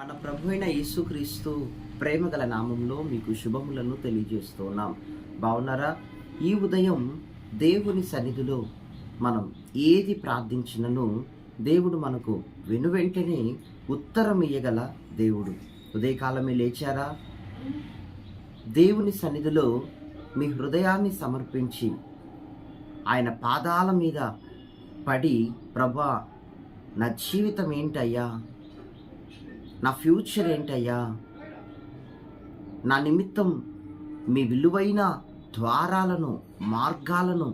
మన ప్రభు అయిన యేసుక్రీస్తు ప్రేమగల నామంలో మీకు శుభములను తెలియజేస్తున్నాం. బాగున్నారా? ఈ ఉదయం దేవుని సన్నిధిలో మనం ఏది ప్రార్థించినను దేవుడు మనకు వెనువెంటనే ఉత్తరం ఇయ్యగల దేవుడు. ఉదయకాలమే లేచారా? దేవుని సన్నిధిలో మీ హృదయాన్ని సమర్పించి ఆయన పాదాల మీద పడి, ప్రభా, నా జీవితం ఏంటయ్యా, నా ఫ్యూచర్ ఏంటయ్యా, నా నిమిత్తం మీ విలువైన ద్వారాలను, మార్గాలను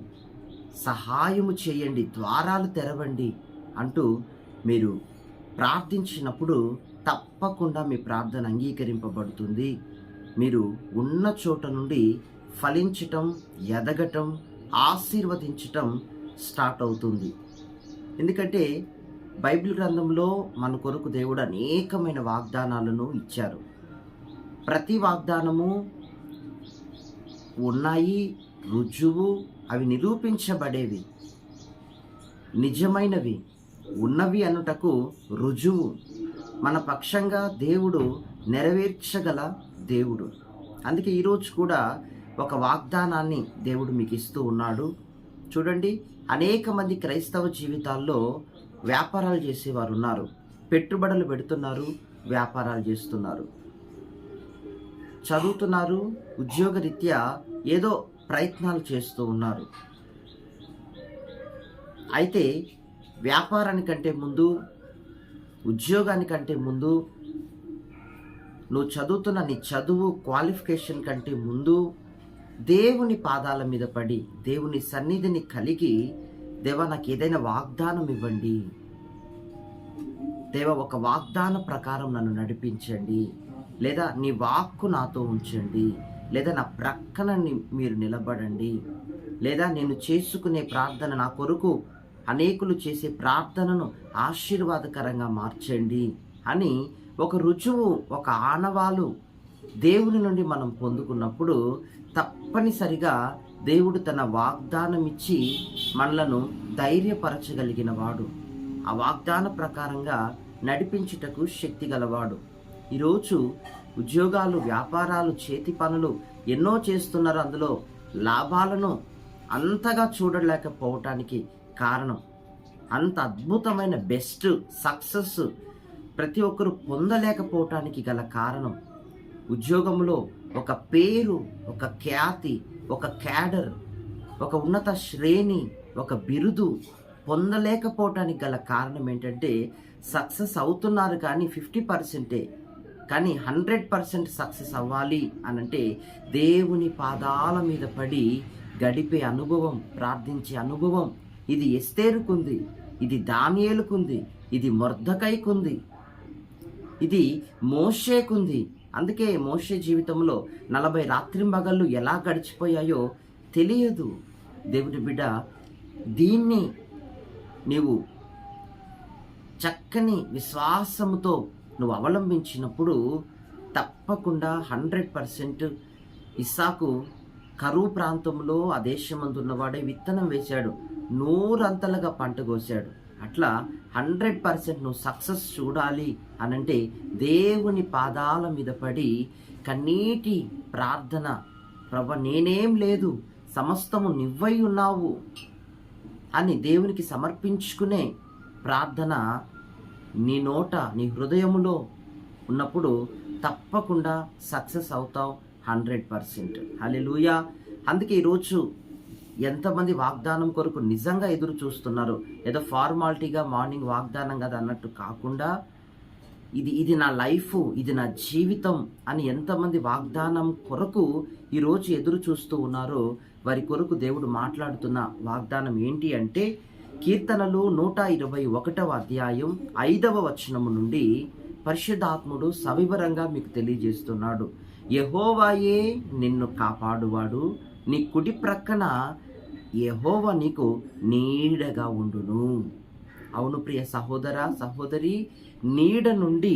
సహాయము చేయండి, ద్వారాలు తెరవండి అంటూ మీరు ప్రార్థించినప్పుడు తప్పకుండా మీ ప్రార్థన అంగీకరింపబడుతుంది. మీరు ఉన్న చోట నుండి ఫలించటం, ఎదగటం, ఆశీర్వదించటం స్టార్ట్ అవుతుంది. ఎందుకంటే బైబిల్ గ్రంథంలో మన కొరకు దేవుడు అనేకమైన వాగ్దానాలను ఇచ్చారు. ప్రతి వాగ్దానము ఉన్నాయి, రుజువు, అవి నిరూపించబడేవి, నిజమైనవి, ఉన్నవి అనుటకు రుజువు. మన పక్షంగా దేవుడు నెరవేర్చగల దేవుడు. అందుకే ఈరోజు కూడా ఒక వాగ్దానాన్ని దేవుడు మీకు ఇస్తూ ఉన్నాడు. చూడండి, అనేక మంది క్రైస్తవ జీవితాల్లో వ్యాపారాలు చేసేవారు ఉన్నారు, పెట్టుబడులు పెడుతున్నారు, వ్యాపారాలు చేస్తున్నారు, చదువుతున్నారు, ఉద్యోగరీత్యా ఏదో ప్రయత్నాలు చేస్తూ ఉన్నారు. అయితే వ్యాపారానికంటే ముందు, ఉద్యోగానికంటే ముందు, నువ్వు చదువుతున్న నీ చదువు క్వాలిఫికేషన్ కంటే ముందు దేవుని పాదాల మీద పడి, దేవుని సన్నిధిని కలిగి, దేవా, నాకు ఏదైనా వాగ్దానం ఇవ్వండి, దేవా, ఒక వాగ్దాన ప్రకారం నన్ను నడిపించండి, లేదా నీ వాక్కు నాతో ఉంచండి, లేదా నా ప్రక్కన మీరు నిలబడండి, లేదా నేను చేసుకునే ప్రార్థన, నా కొరకు అనేకులు చేసే ప్రార్థనను ఆశీర్వాదకరంగా మార్చండి అని ఒక రుజువు, ఒక ఆనవాలు దేవుని నుండి మనం పొందుకున్నప్పుడు తప్పనిసరిగా దేవుడు తన వాగ్దానం ఇచ్చి మనలను ధైర్యపరచగలిగిన వాడు, ఆ వాగ్దాన ప్రకారంగా నడిపించుటకు శక్తి గలవాడు. ఈరోజు ఉద్యోగాలు, వ్యాపారాలు, చేతి పనులు ఎన్నో చేస్తున్నారు. అందులో లాభాలను అంతగా చూడలేకపోవటానికి కారణం, అంత అద్భుతమైన బెస్ట్ సక్సెస్ ప్రతి ఒక్కరు పొందలేకపోవటానికి గల కారణం, ఉద్యోగంలో ఒక పేరు, ఒక ఖ్యాతి, ఒక క్యాడర్, ఒక ఉన్నత శ్రేణి, ఒక బిరుదు పొందలేకపోవటానికి గల కారణం ఏంటంటే, సక్సెస్ అవుతున్నారు కానీ 50%, కానీ 100% సక్సెస్ అవ్వాలి అనంటే దేవుని పాదాల మీద పడి గడిపే అనుభవం, ప్రార్థించే అనుభవం. ఇది ఎస్తేరుకుంది, ఇది దానియేలుకుంది, ఇది మొర్దెకైకుంది, ఇది మోషేకుంది. అందుకే మోషే జీవితంలో 40 రాత్రింబగళ్ళు ఎలా గడిచిపోయాయో తెలియదు. దేవుని బిడ్డ, దీన్ని నీవు చక్కని విశ్వాసముతో నువ్వు అవలంబించినప్పుడు తప్పకుండా 100%. ఇస్సాకు కరువు ప్రాంతంలో ఆ దేశమందున్నవాడే విత్తనం వేశాడు, 100 అంతలుగా పంట కోసాడు. అట్లా 100% నువ్వు సక్సెస్ చూడాలి అనంటే దేవుని పాదాల మీద పడి కన్నీటి ప్రార్థన, ప్రభా, నేనేం లేదు, సమస్తము నువ్వై ఉన్నావు అని దేవునికి సమర్పించుకునే ప్రార్థన నీ నోట, నీ హృదయములో ఉన్నప్పుడు తప్పకుండా సక్సెస్ అవుతావు 100%. హల్లెలూయా. అందుకే ఈరోజు ఎంతమంది వాగ్దానం కొరకు నిజంగా ఎదురు చూస్తున్నారు. ఏదో ఫార్మాలిటీగా మార్నింగ్ వాగ్దానం కదా అన్నట్టు కాకుండా, ఇది నా లైఫ్, ఇది నా జీవితం అని ఎంతమంది వాగ్దానం కొరకు ఈరోజు ఎదురు చూస్తూ ఉన్నారో వారి కొరకు దేవుడు మాట్లాడుతున్న వాగ్దానం ఏంటి అంటే, కీర్తనలు 121వ అధ్యాయం 5వ వచనము నుండి పరిశుద్ధాత్ముడు సవివరంగా మీకు తెలియజేస్తున్నాడు. యెహోవాయే నిన్ను కాపాడువాడు, నీ కుడి ప్రక్కన యెహోవా నీకు నీడగా ఉండును. అవును ప్రియ సహోదర, సహోదరి, నీడ నుండి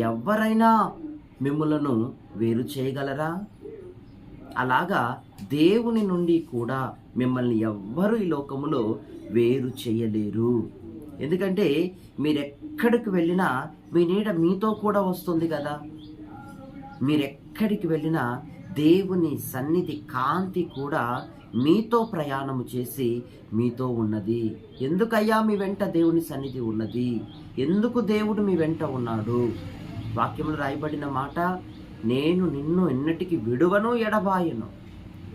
ఎవరైనా మిమ్ములను వేరు చేయగలరా? అలాగా దేవుని నుండి కూడా మిమ్మల్ని ఎవ్వరూ ఈ లోకములో వేరు చేయలేరు. ఎందుకంటే మీరెక్కడికి వెళ్ళినా మీ నీడ మీతో కూడా వస్తుంది కదా. మీరెక్కడికి వెళ్ళినా దేవుని సన్నిధి కాంతి కూడా మీతో ప్రయాణము చేసి మీతో ఉన్నది. ఎందుకయ్యా మీ వెంట దేవుని సన్నిధి ఉన్నది? ఎందుకు దేవుడు మీ వెంట ఉన్నాడు? వాక్యంలో రాయబడిన మాట, నేను నిన్ను ఎన్నటికి విడువను ఎడబాయను.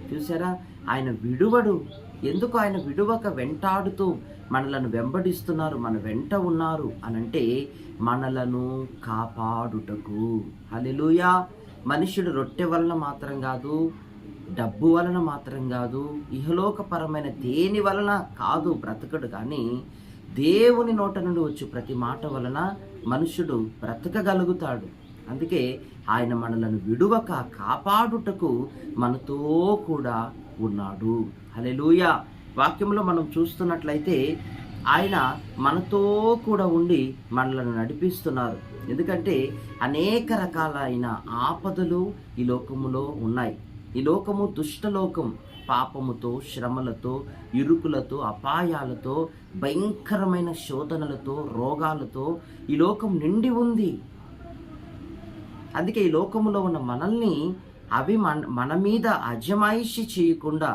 చూసారా, ఆయన విడువడు. ఎందుకు ఆయన విడువక వెంటాడుతూ మనలను వెంబడిస్తున్నారు, మన వెంట ఉన్నారు అనంటే మనలను కాపాడుటకు. హల్లెలూయా. మనుషుడు రొట్టె వలన మాత్రం కాదు, డబ్బు వలన మాత్రం కాదు, ఇహలోకపరమైన దేని వలన కాదు బ్రతకడు, కానీ దేవుని నోట నుండి వచ్చి ప్రతి మాట వలన మనుషుడు బ్రతకగలుగుతాడు. అందుకే ఆయన మనలను విడువక కాపాడుటకు మనతో కూడా ఉన్నాడు. హల్లెలూయా. వాక్యంలో మనం చూస్తున్నట్లయితే ఆయన మనతో కూడా ఉండి మనలను నడిపిస్తున్నారు. ఎందుకంటే అనేక రకాలైన ఆపదలు ఈ లోకములో ఉన్నాయి. ఈ లోకము దుష్టలోకం. పాపముతో, శ్రమలతో, ఇరుకులతో, అపాయాలతో, భయంకరమైన శోధనలతో, రోగాలతో ఈ లోకం నిండి ఉంది. అందుకే ఈ లోకములో ఉన్న మనల్ని అవి మన మీద అజమాయిషి చేయకుండా,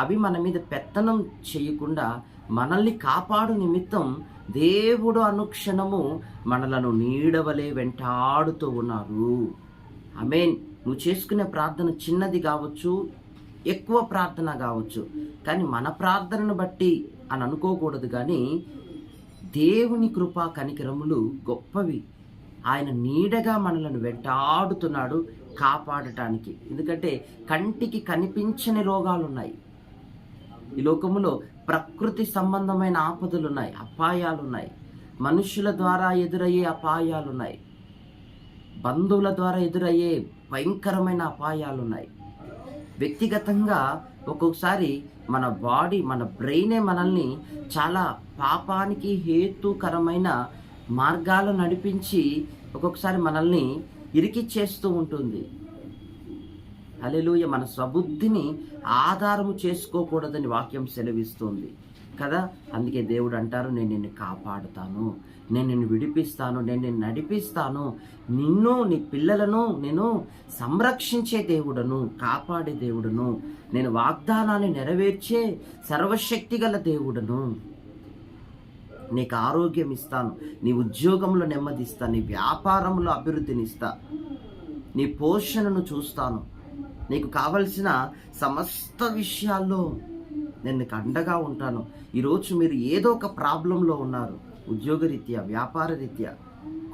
అవి మన మీద పెత్తనం చేయకుండా మనల్ని కాపాడు నిమిత్తం దేవుడు అనుక్షణము మనలను నీడవలే వెంటాడుతూ ఉన్నారు. ఆమేన్. నువ్వు చేసుకునే ప్రార్థన చిన్నది కావచ్చు, ఎక్కువ ప్రార్థన కావచ్చు, కానీ మన ప్రార్థనను బట్టి అని అనుకోకూడదు. కానీ దేవుని కృపా కనికరములు గొప్పవి. ఆయన నీడగా మనలను వెంటాడుతున్నాడు కాపాడటానికి. ఎందుకంటే కంటికి కనిపించని రోగాలున్నాయి ఈ లోకములో. ప్రకృతి సంబంధమైన ఆపదలున్నాయి, అపాయాలున్నాయి. మనుషుల ద్వారా ఎదురయ్యే అపాయాలున్నాయి, బంధువుల ద్వారా ఎదురయ్యే భయంకరమైన అపాయాలున్నాయి. వ్యక్తిగతంగా ఒక్కొక్కసారి మన బాడీ, మన బ్రెయినే మనల్ని చాలా పాపానికి హేతుకరమైన మార్గాలు నడిపించి ఒక్కొక్కసారి మనల్ని ఇరికిచ్చేస్తూ ఉంటుంది. హల్లెలూయా. మన స్వబుద్ధిని ఆధారము చేసుకోకూడదని వాక్యం సెలవిస్తుంది కదా. అందుకే దేవుడు అంటారు, నేను నిన్ను కాపాడుతాను, నేను నిన్ను విడిపిస్తాను, నేను నిన్ను నడిపిస్తాను, నిన్ను నీ పిల్లలను నేను సంరక్షించే దేవుడను, కాపాడే దేవుడను, నేను వాగ్దానాన్ని నెరవేర్చే సర్వశక్తి గల దేవుడను, నీకు ఆరోగ్యం ఇస్తాను, నీ ఉద్యోగంలో నెమ్మదిస్తా, నీ వ్యాపారంలో అభివృద్ధినిస్తా, నీ పోషణను చూస్తాను, నీకు కావలసిన సమస్త విషయాల్లో నేను నీకు అండగా ఉంటాను. ఈరోజు మీరు ఏదో ఒక ప్రాబ్లంలో ఉన్నారు, ఉద్యోగరీత్యా, వ్యాపార రీత్యా,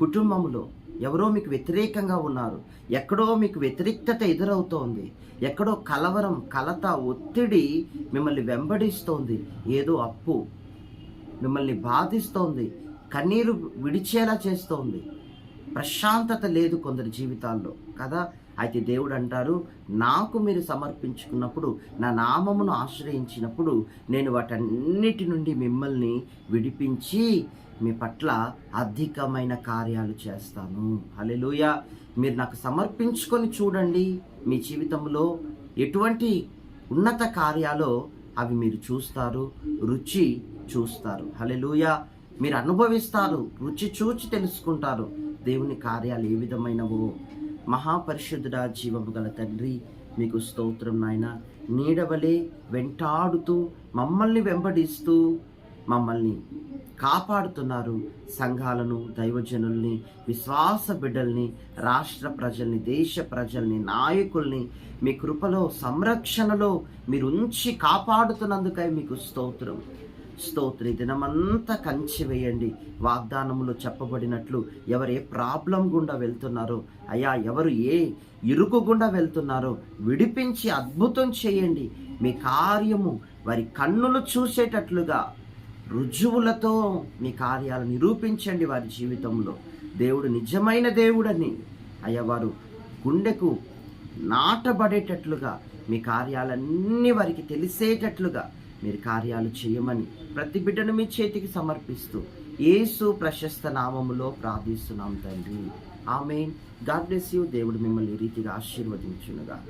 కుటుంబంలో ఎవరో మీకు వ్యతిరేకంగా ఉన్నారు, ఎక్కడో మీకు వ్యతిరేకత ఎదురవుతోంది, ఎక్కడో కలవరం, కలత, ఒత్తిడి మిమ్మల్ని వెంబడిస్తోంది, ఏదో అప్పు మిమ్మల్ని బాధిస్తోంది, కన్నీరు విడిచేలా చేస్తోంది, ప్రశాంతత లేదు కొందరి జీవితాల్లో కదా. అయితే దేవుడు అంటారు, నాకు మీరు సమర్పించుకున్నప్పుడు, నా నామమును ఆశ్రయించినప్పుడు నేను వాటన్నిటి నుండి మిమ్మల్ని విడిపించి మీ పట్ల అధికమైన కార్యాలు చేస్తాను. హల్లెలూయా. మీరు నాకు సమర్పించుకొని చూడండి, మీ జీవితంలో ఎటువంటి ఉన్నత కార్యాలో అవి మీరు చూస్తారు, రుచి చూస్తారు. హల్లెలూయా. మీరు అనుభవిస్తారు, రుచి చూచి తెలుసుకుంటారు దేవుని కార్యాలు ఏ విధమైనవో. మహాపరిశుద్ధుడా, జీవము గల తండ్రి, మీకు స్తోత్రం నాయన. నీడవలే వెంటాడుతూ మమ్మల్ని వెంబడిస్తూ మమ్మల్ని కాపాడుతున్నారు. సంఘాలను, దైవజనుల్ని, విశ్వాస బిడ్డల్ని, రాష్ట్ర ప్రజల్ని, దేశ ప్రజల్ని, నాయకుల్ని మీ కృపలో, సంరక్షణలో మీరు ఉంచి కాపాడుతున్నందుకై మీకు స్తోత్రం. స్తోత్రి. దినమంతా కంచి వేయండి. వాగ్దానములో చెప్పబడినట్లు ఎవరు ఏ ప్రాబ్లం గుండా వెళ్తున్నారో అయ్యా, ఎవరు ఏ ఇరుకు గుండా వెళ్తున్నారో విడిపించి అద్భుతం చేయండి. మీ కార్యము వారి కన్నులు చూసేటట్లుగా రుజువులతో మీ కార్యాలు నిరూపించండి వారి జీవితంలో. దేవుడు నిజమైన దేవుడని అయ్యా వారు గుండెకు నాటబడేటట్లుగా మీ కార్యాలన్నీ వారికి తెలిసేటట్లుగా మీరు కార్యాలు చేయమని ప్రతి బిడ్డను మీ చేతికి సమర్పిస్తూ యేసు ప్రశస్త నామములో ప్రార్థిస్తున్నాం తండ్రి. ఆమేన్. God bless you. దేవుడు మిమ్మల్ని ఈ రీతిగా ఆశీర్వదించునుగాక.